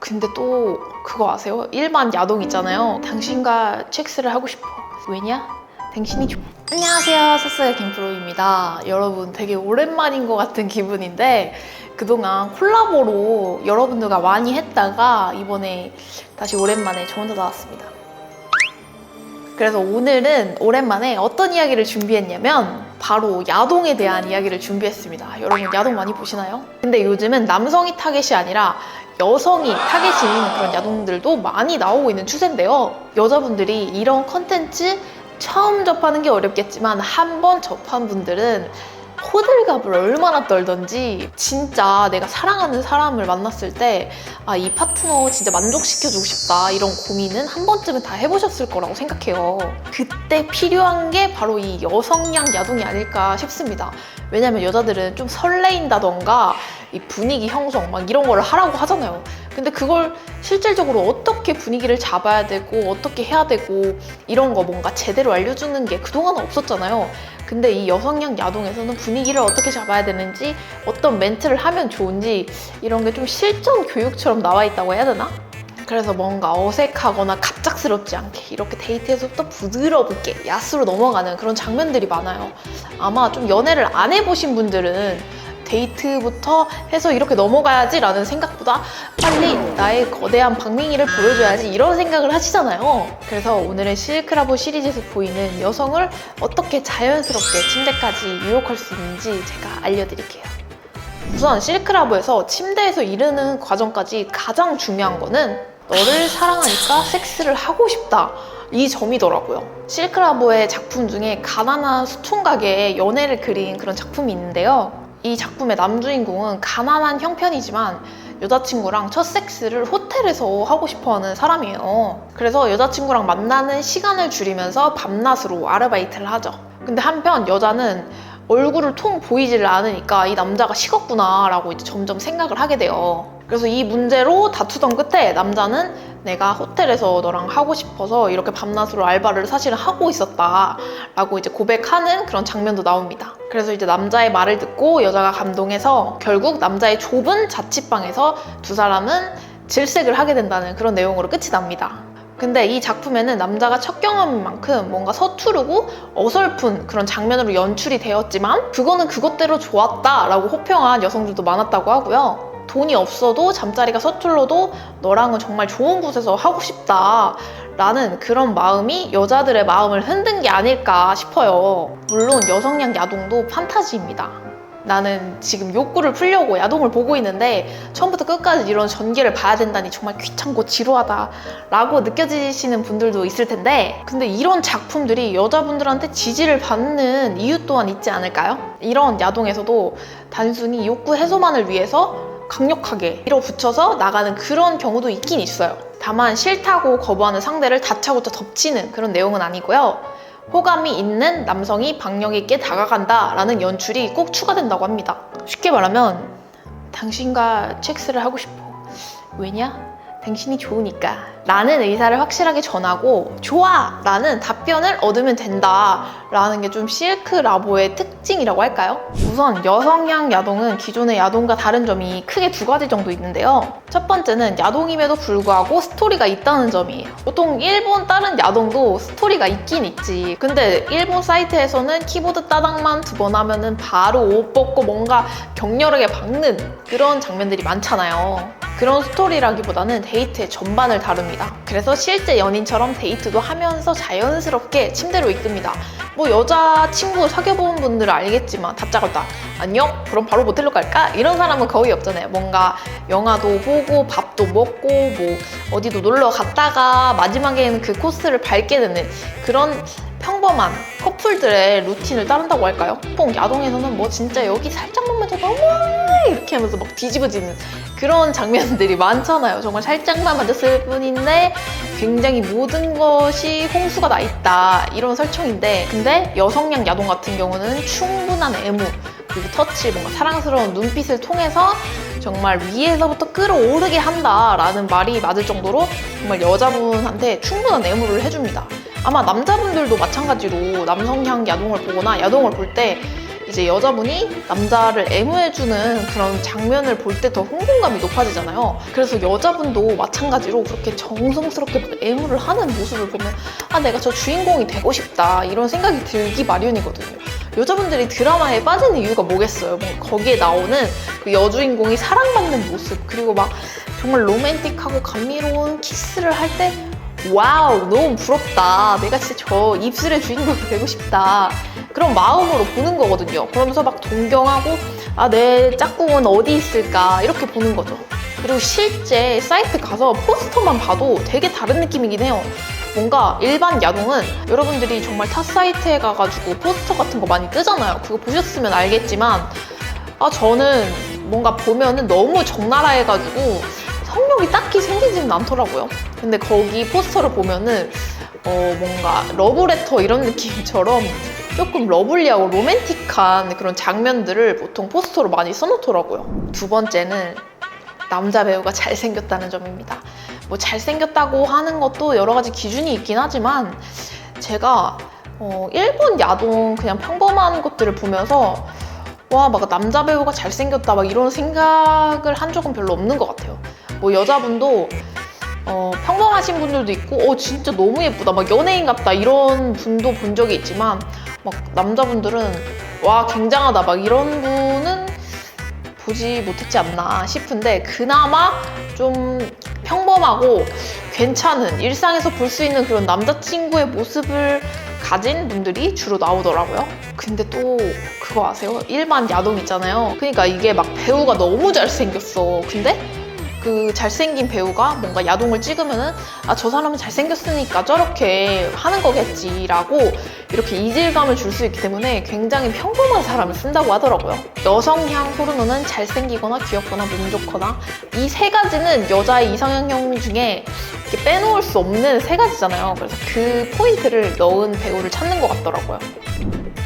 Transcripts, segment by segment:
근데 또 그거 아세요? 일반 야동 있잖아요. 당신과 섹스를 하고 싶어. 왜냐? 당신이 좋아. 안녕하세요, 서스의 김프로입니다. 여러분 되게 오랜만인 것 같은 기분인데 그동안 콜라보로 여러분들과 많이 했다가 이번에 다시 오랜만에 저 혼자 나왔습니다. 그래서 오늘은 오랜만에 어떤 이야기를 준비했냐면 바로 야동에 대한 이야기를 준비했습니다. 여러분 야동 많이 보시나요? 근데 요즘은 남성이 타겟이 아니라 여성이 타겟인 그런 야동들도 많이 나오고 있는 추세인데요. 여자분들이 이런 컨텐츠 처음 접하는 게 어렵겠지만 한번 접한 분들은 호들갑을 얼마나 떨던지 진짜 내가 사랑하는 사람을 만났을 때 이 파트너 진짜 만족시켜주고 싶다 이런 고민은 한 번쯤은 다 해보셨을 거라고 생각해요. 그때 필요한 게 바로 이 여성향 야동이 아닐까 싶습니다. 왜냐면 여자들은 좀 설레인다던가 이 분위기 형성 막 이런 걸 하라고 하잖아요. 근데 그걸 실질적으로 어떻게 분위기를 잡아야 되고 어떻게 해야 되고 이런 거 뭔가 제대로 알려주는 게 그동안은 없었잖아요. 근데 이 여성향 야동에서는 분위기를 어떻게 잡아야 되는지 어떤 멘트를 하면 좋은지 이런 게 좀 실전 교육처럼 나와 있다고 해야 되나? 그래서 뭔가 어색하거나 갑작스럽지 않게 이렇게 데이트에서부터 부드럽게 야스로 넘어가는 그런 장면들이 많아요. 아마 좀 연애를 안 해보신 분들은 데이트부터 해서 이렇게 넘어가야지 라는 생각보다 빨리 나의 거대한 박민기를 보여줘야지 이런 생각을 하시잖아요. 그래서 오늘은 실크라보 시리즈에서 보이는 여성을 어떻게 자연스럽게 침대까지 유혹할 수 있는지 제가 알려드릴게요. 우선 실크라보에서 침대에서 이르는 과정까지 가장 중요한 거는 너를 사랑하니까 섹스를 하고 싶다 이 점이더라고요. 실크라보의 작품 중에 가난한 수총각의 연애를 그린 그런 작품이 있는데요. 이 작품의 남주인공은 가난한 형편이지만 여자친구랑 첫 섹스를 호텔에서 하고 싶어하는 사람이에요. 그래서 여자친구랑 만나는 시간을 줄이면서 밤낮으로 아르바이트를 하죠. 근데 한편 여자는 얼굴을 통 보이지를 않으니까 이 남자가 식었구나 라고 이제 점점 생각을 하게 돼요. 그래서 이 문제로 다투던 끝에 남자는 내가 호텔에서 너랑 하고 싶어서 이렇게 밤낮으로 알바를 사실은 하고 있었다 라고 이제 고백하는 그런 장면도 나옵니다. 그래서 이제 남자의 말을 듣고 여자가 감동해서 결국 남자의 좁은 자취방에서 두 사람은 질색을 하게 된다는 그런 내용으로 끝이 납니다. 근데 이 작품에는 남자가 첫 경험인 만큼 뭔가 서투르고 어설픈 그런 장면으로 연출이 되었지만 그거는 그것대로 좋았다라고 호평한 여성들도 많았다고 하고요. 돈이 없어도 잠자리가 서툴러도 너랑은 정말 좋은 곳에서 하고 싶다 라는 그런 마음이 여자들의 마음을 흔든 게 아닐까 싶어요. 물론 여성향 야동도 판타지입니다. 나는 지금 욕구를 풀려고 야동을 보고 있는데 처음부터 끝까지 이런 전개를 봐야 된다니 정말 귀찮고 지루하다 라고 느껴지시는 분들도 있을 텐데 근데 이런 작품들이 여자분들한테 지지를 받는 이유 또한 있지 않을까요? 이런 야동에서도 단순히 욕구 해소만을 위해서 강력하게 밀어붙여서 나가는 그런 경우도 있긴 있어요. 다만 싫다고 거부하는 상대를 다짜고짜 덮치는 그런 내용은 아니고요. 호감이 있는 남성이 박력 있게 다가간다 라는 연출이 꼭 추가된다고 합니다. 쉽게 말하면 당신과 섹스를 하고 싶어. 왜냐? 당신이 좋으니까 라는 의사를 확실하게 전하고 좋아! 라는 답변을 얻으면 된다 라는 게 좀 실크라보의 특징이라고 할까요? 우선 여성향 야동은 기존의 야동과 다른 점이 크게 두 가지 정도 있는데요. 첫 번째는 야동임에도 불구하고 스토리가 있다는 점이에요. 보통 일본 다른 야동도 스토리가 있긴 있지. 근데 일본 사이트에서는 키보드 따닥만 두 번 하면은 바로 옷 벗고 뭔가 격렬하게 박는 그런 장면들이 많잖아요. 그런 스토리라기보다는 데이트의 전반을 다룹니다. 그래서 실제 연인처럼 데이트도 하면서 자연스럽게 침대로 이끕니다. 뭐 여자친구 사귀어본 분들은 알겠지만 다짜고짜 안녕? 그럼 바로 모텔로 갈까? 이런 사람은 거의 없잖아요. 뭔가 영화도 보고 밥도 먹고 뭐 어디도 놀러 갔다가 마지막에는 그 코스를 밟게 되는 그런 평범한 커플들의 루틴을 따른다고 할까요? 보통 야동에서는 뭐 진짜 여기 살짝만 만져도 어머 이렇게 하면서 막 뒤집어지는 그런 장면들이 많잖아요. 정말 살짝만 만졌을 뿐인데 굉장히 모든 것이 홍수가 나 있다 이런 설정인데 근데 여성향 야동 같은 경우는 충분한 애무 그리고 터치 뭔가 사랑스러운 눈빛을 통해서 정말 위에서부터 끌어오르게 한다라는 말이 맞을 정도로 정말 여자분한테 충분한 애무를 해줍니다. 아마 남자분들도 마찬가지로 남성향 야동을 보거나 야동을 볼 때 이제 여자분이 남자를 애무해주는 그런 장면을 볼 때 더 흥분감이 높아지잖아요. 그래서 여자분도 마찬가지로 그렇게 정성스럽게 막 애무를 하는 모습을 보면 아, 내가 저 주인공이 되고 싶다 이런 생각이 들기 마련이거든요. 여자분들이 드라마에 빠지는 이유가 뭐겠어요? 뭐 거기에 나오는 그 여주인공이 사랑받는 모습, 그리고 막 정말 로맨틱하고 감미로운 키스를 할 때 와우, 너무 부럽다, 내가 진짜 저 입술의 주인공이 되고 싶다, 그런 마음으로 보는 거거든요. 그러면서 막 동경하고 아, 내 짝꿍은 어디 있을까 이렇게 보는 거죠. 그리고 실제 사이트 가서 포스터만 봐도 되게 다른 느낌이긴 해요. 뭔가 일반 야동은 여러분들이 정말 타 사이트에 가가지고 포스터 같은 거 많이 뜨잖아요. 그거 보셨으면 알겠지만 아, 저는 뭔가 보면은 너무 적나라해가지고 성욕이 딱히 생기지는 않더라고요. 근데 거기 포스터를 보면은 뭔가 러브레터 이런 느낌처럼 조금 러블리하고 로맨틱한 그런 장면들을 보통 포스터로 많이 써놓더라고요. 두 번째는 남자 배우가 잘생겼다는 점입니다. 뭐 잘생겼다고 하는 것도 여러 가지 기준이 있긴 하지만 제가 일본 야동 그냥 평범한 것들을 보면서 와, 막 남자 배우가 잘생겼다 막 이런 생각을 한 적은 별로 없는 것 같아요. 뭐 여자분도 평범하신 분들도 있고 진짜 너무 예쁘다, 막 연예인 같다 이런 분도 본 적이 있지만 막 남자분들은 와, 굉장하다 막 이런 분은 보지 못했지 않나 싶은데, 그나마 좀 평범하고 괜찮은 일상에서 볼 수 있는 그런 남자친구의 모습을 가진 분들이 주로 나오더라고요. 근데 또 그거 아세요? 일반 야동 있잖아요. 그러니까 이게 막 배우가 너무 잘생겼어. 근데 그 잘생긴 배우가 뭔가 야동을 찍으면은 아, 저 사람은 잘생겼으니까 저렇게 하는 거겠지라고 이렇게 이질감을 줄 수 있기 때문에 굉장히 평범한 사람을 쓴다고 하더라고요. 여성향 포르노는 잘생기거나 귀엽거나 몸 좋거나, 이 세 가지는 여자의 이상형 중에 이렇게 빼놓을 수 없는 세 가지잖아요. 그래서 그 포인트를 넣은 배우를 찾는 것 같더라고요.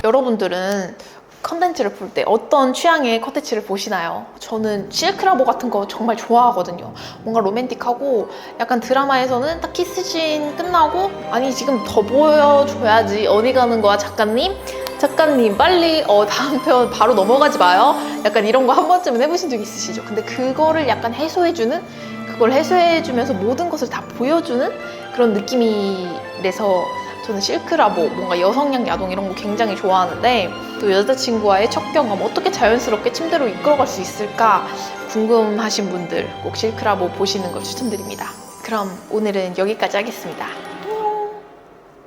여러분들은 컨텐츠를 볼 때 어떤 취향의 컨텐츠를 보시나요? 저는 실크라보 같은 거 정말 좋아하거든요. 뭔가 로맨틱하고 약간 드라마에서는 딱 키스씬 끝나고 아니 지금 더 보여줘야지, 어디 가는 거야 작가님? 작가님 빨리 다음 편 바로 넘어가지 마요. 약간 이런 거 한 번쯤은 해보신 적 있으시죠? 근데 그거를 약간 해소해주는, 그걸 해소해주면서 모든 것을 다 보여주는 그런 느낌이라서 저는 실크라보, 뭔가 여성향 야동 이런 거 굉장히 좋아하는데, 또 여자친구와의 첫 경험 어떻게 자연스럽게 침대로 이끌어갈 수 있을까 궁금하신 분들 꼭 실크라보 보시는 걸 추천드립니다. 그럼 오늘은 여기까지 하겠습니다.